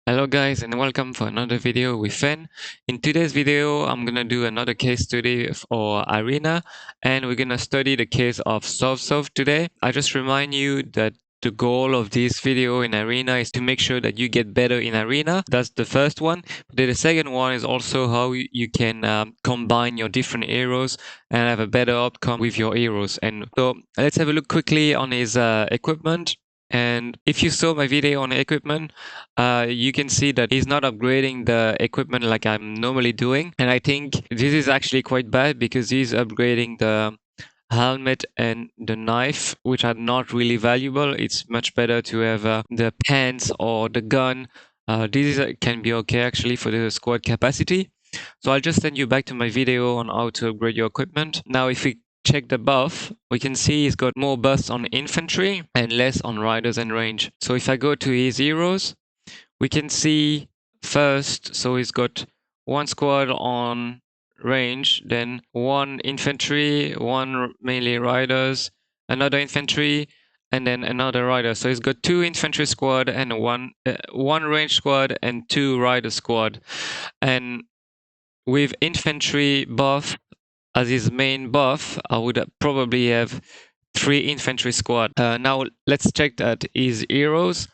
Hello guys and welcome for another video with Fen. In today's video I'm gonna do another case study for Arena and we're gonna study the case of Solve today. I just remind you that the goal of this video in Arena is to make sure that you get better in Arena. That's the first one. The second one is also how you can combine your different heroes and have a better outcome with your heroes. And so let's have a look quickly on his equipment. And if you saw my video on equipment, you can see that he's not upgrading the equipment like I'm normally doing. And I think this is actually quite bad because he's upgrading the helmet and the knife, which are not really valuable. It's much better to have the pants or the gun. Can be okay actually for the squad capacity. So I'll just send you back to my video on how to upgrade your equipment. Now, if we check the buff, we can see he's got more buffs on infantry and less on riders and range. So if I go to his heroes, we can see first, so he's got one squad on range, then one infantry, one mainly riders, another infantry, and then another rider. So he's got two infantry squad and one range squad and two rider squad. And with infantry buff as his main buff, I would probably have 3 infantry squad. Now let's check that his heroes.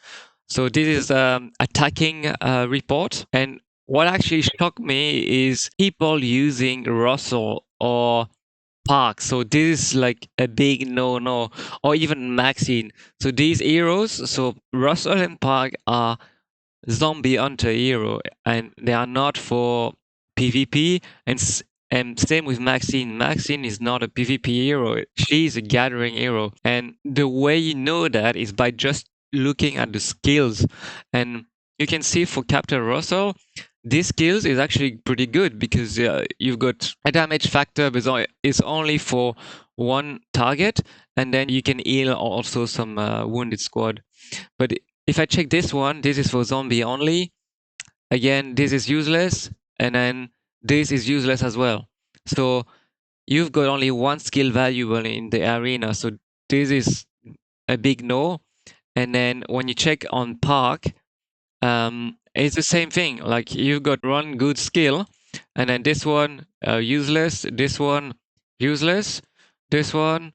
So this is attacking report, and what actually shocked me is people using Russell or Park. So this is like a big no-no, or even Maxine. So these heroes, so Russell and Park are zombie hunter hero, and they are not for PvP. And same with Maxine. Maxine is not a PvP hero. She's a gathering hero. And the way you know that is by just looking at the skills. And you can see for Captain Russell, this skills is actually pretty good because you've got a damage factor, but it's only for one target. And then you can heal also some wounded squad. But if I check this one, this is for zombie only. Again, this is useless, and then this is useless as well. So you've got only one skill valuable in the arena. So this is a big no. And then when you check on Park, it's the same thing. Like you've got one good skill, and then this one useless, this one useless, this one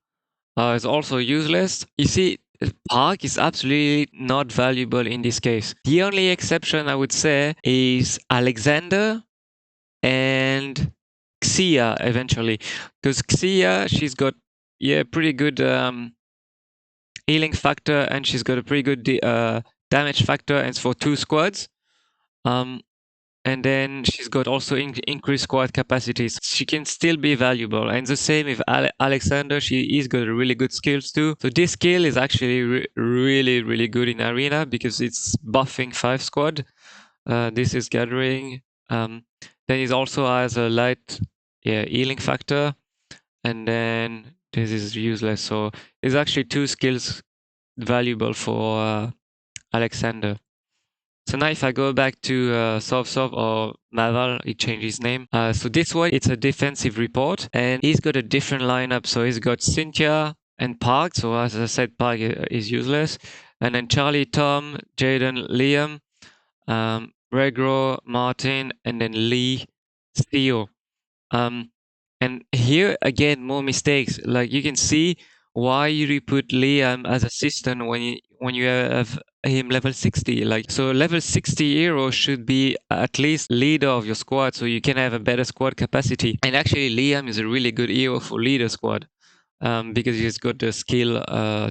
is also useless. You see, Park is absolutely not valuable in this case. The only exception I would say is Alexander and Xia eventually. Because Xia, she's got pretty good healing factor and she's got a pretty good damage factor, and it's for 2 squads. And then she's got also increased squad capacities. She can still be valuable. And the same with Alexander. He's got really good skills too. So this skill is actually really good in Arena because it's buffing 5 squad. This is gathering. Then it also has a light healing factor. And then this is useless. So it's actually 2 skills valuable for Alexander. So now if I go back to Solve or Maval, he changed his name. So this one, it's a defensive report, and he's got a different lineup. So he's got Cynthia and Park. So as I said, Park is useless. And then Charlie, Tom, Jaden, Liam, Regro, Martin, and then Lee, Theo. And here again, more mistakes. Like you can see why you put Liam as assistant when you have him level 60. Like so, level 60 hero should be at least leader of your squad, so you can have a better squad capacity. And actually, Liam is a really good hero for leader squad. Because he's got the skill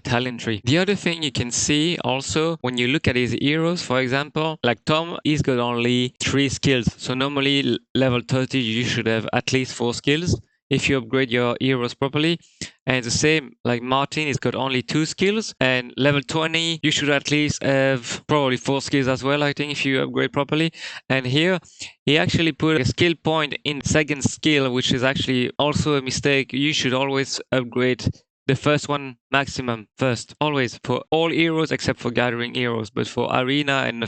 talent tree. The other thing you can see also when you look at his heroes, for example, like Tom, he's got only 3 skills. So normally level 30 you should have at least 4 skills if you upgrade your heroes properly. And the same, like Martin, he's got only 2 skills. And level 20, you should at least have probably 4 skills as well, I think, if you upgrade properly. And here, he actually put a skill point in second skill, which is actually also a mistake. You should always upgrade the first one maximum first, always, for all heroes except for gathering heroes. But for arena and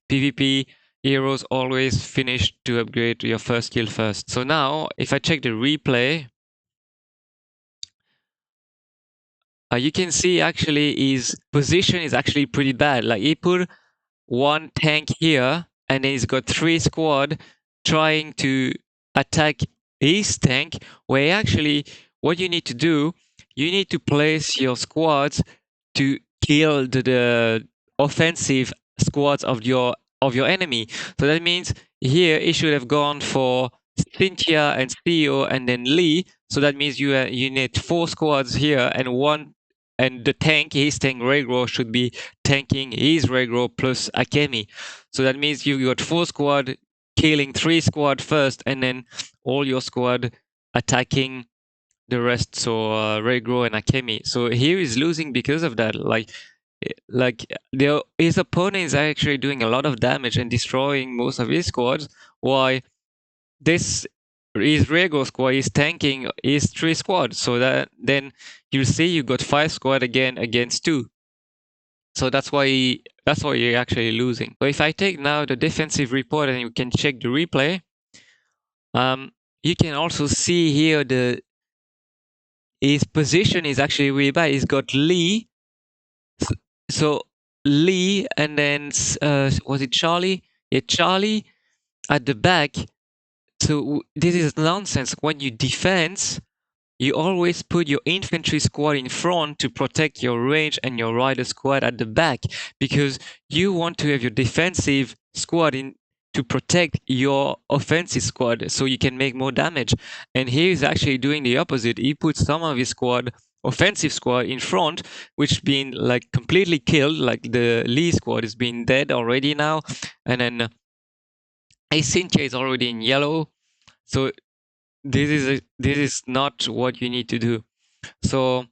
PvP, heroes always finish to upgrade your first skill first. So now, if I check the replay, you can see actually his position is actually pretty bad. Like he put one tank here, and then he's got 3 squad trying to attack his tank, where actually what you need to do, you need to place your squads to kill the offensive squads of your enemy. So that means here he should have gone for Cynthia and Theo and then Lee. So that means you need 4 squads here and one, and the tank, his tank Regro should be tanking his Regro plus Akemi. So that means you got 4 squad killing 3 squad first, and then all your squad attacking the rest. So Regro and Akemi. So here is losing because of that. Like his opponent is actually doing a lot of damage and destroying most of his squads. Why this his Rego squad is tanking his 3 squads. So that then you see you got 5 squad again against 2. So that's why you're actually losing. So if I take now the defensive report and you can check the replay, you can also see here his position is actually really bad. He's got Lee. So Lee and then was it Charlie? Yeah, Charlie at the back. So this is nonsense. When you defend, you always put your infantry squad in front to protect your range and your rider squad at the back, because you want to have your defensive squad in to protect your offensive squad so you can make more damage. And he is actually doing the opposite. He puts some of his offensive squad in front, which been like completely killed. Like the Lee squad is being dead already now, and then Cynthia is already in yellow. So this is not what you need to do. So,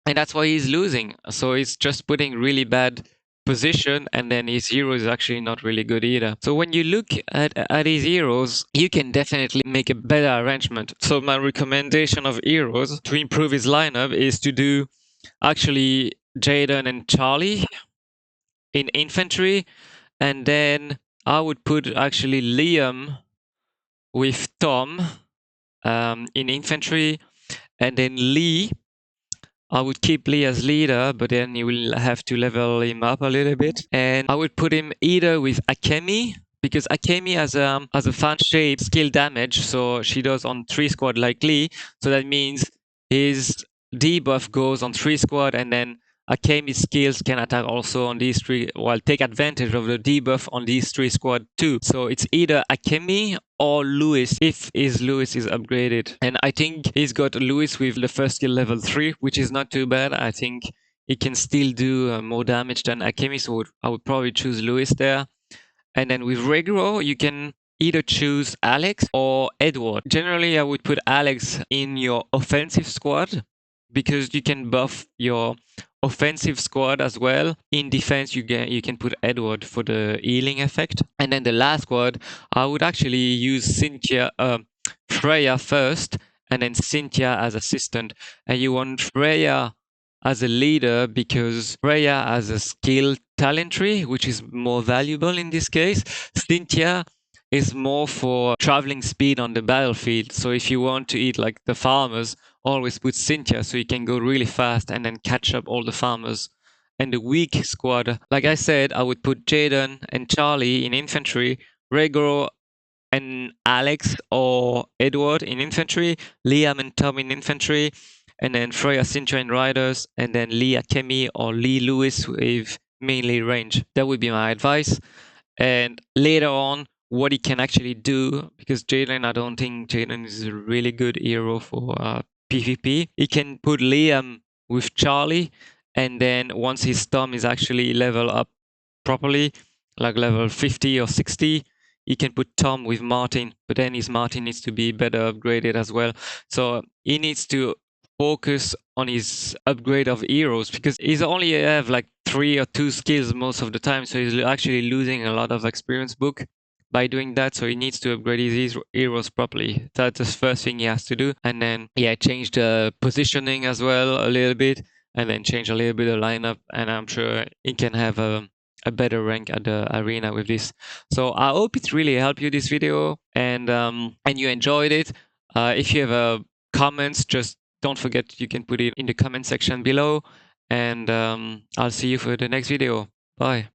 and that's why he's losing. So he's just putting really bad position, and then his hero is actually not really good either. So when you look at his heroes, you can definitely make a better arrangement. So my recommendation of heroes to improve his lineup is to do actually Jaden and Charlie in infantry, and then I would put actually Liam with Tom in infantry, and then Lee. I would keep Lee as leader, but then you will have to level him up a little bit. And I would put him either with Akemi, because Akemi has a fan shape skill damage, so she does on 3 squad like Lee. So that means his debuff goes on 3 squad, and then Akemi's skills can attack also on these 3, while take advantage of the debuff on these 3 squad too. So it's either Akemi or Lewis, if his Lewis is upgraded. And I think he's got Lewis with the first skill level 3, which is not too bad. I think he can still do more damage than Akemi, so I would probably choose Lewis there. And then with Regro, you can either choose Alex or Edward. Generally, I would put Alex in your offensive squad, because you can buff your offensive squad as well. In defense, you can put Edward for the healing effect. And then the last squad, I would actually use Freya first, and then Cynthia as assistant. And you want Freya as a leader because Freya has a skill talent tree, which is more valuable in this case. Cynthia is more for traveling speed on the battlefield. So if you want to eat like the farmers, always put Cynthia so you can go really fast and then catch up all the farmers. And the weak squad, like I said, I would put Jaden and Charlie in infantry, Regoro and Alex or Edward in infantry, Liam and Tom in infantry, and then Freya, Cynthia in riders, and then Lee Akemi or Lee Lewis with mainly range. That would be my advice. And later on, what he can actually do, because Jaden, I don't think Jaden is a really good hero for PvP. He can put Liam with Charlie, and then once his Tom is actually level up properly, like level 50 or 60, he can put Tom with Martin, but then his Martin needs to be better upgraded as well. So he needs to focus on his upgrade of heroes, because he's only have like 3 or 2 skills most of the time, so he's actually losing a lot of experience book by doing that. So he needs to upgrade his heroes properly. That's the first thing he has to do. And then change the positioning as well a little bit, and then change a little bit of lineup, and I'm sure he can have a better rank at the arena with this. So I hope it really helped you, this video, and you enjoyed it. If you have comments, just don't forget, you can put it in the comment section below, and I'll see you for the next video. Bye.